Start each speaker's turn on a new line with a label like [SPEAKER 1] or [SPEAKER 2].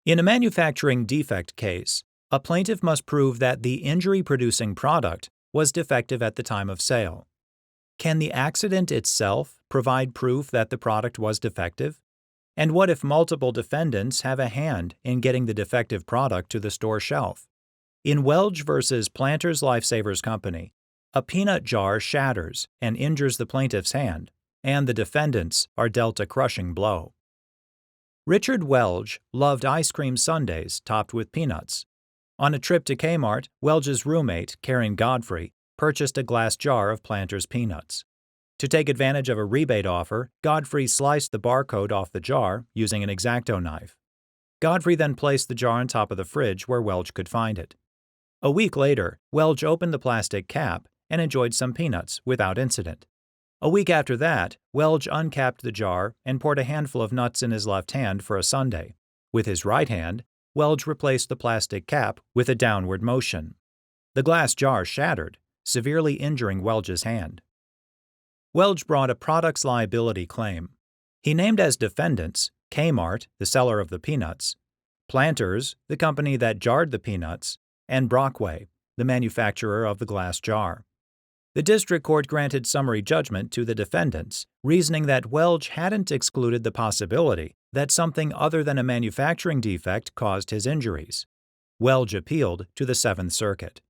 [SPEAKER 1] In a manufacturing defect case, a plaintiff must prove that the injury-producing product was defective at the time of sale. Can the accident itself provide proof that the product was defective? And what if multiple defendants have a hand in getting the defective product to the store shelf? In Welge versus Planters Lifesavers Company, a peanut jar shatters and injures the plaintiff's hand, and the defendants are dealt a crushing blow. Richard Welge loved ice cream sundaes topped with peanuts. On a trip to K-Mart, Welge's roommate, Godfrey, purchased a glass jar of Planters peanuts. To take advantage of a rebate offer, Godfrey sliced the barcode off the jar using an X-ACTO knife. Godfrey then placed the jar on top of the fridge where Welge could find it. A week later, Welge opened the plastic cap and enjoyed some peanuts without incident. A week after that, Welge uncapped the jar and poured a handful of nuts in his left hand for a sundae. With his right hand, Welge replaced the plastic cap with a downward motion. The glass jar shattered, severely injuring Welge's hand. Welge brought a products liability claim. He named as defendants K-Mart, the seller of the peanuts, Planters, the company that jarred the peanuts, and Brockway, the manufacturer of the glass jar. The district court granted summary judgment to the defendants, reasoning that Welge hadn't excluded the possibility that something other than a manufacturing defect caused his injuries. Welge appealed to the Seventh Circuit.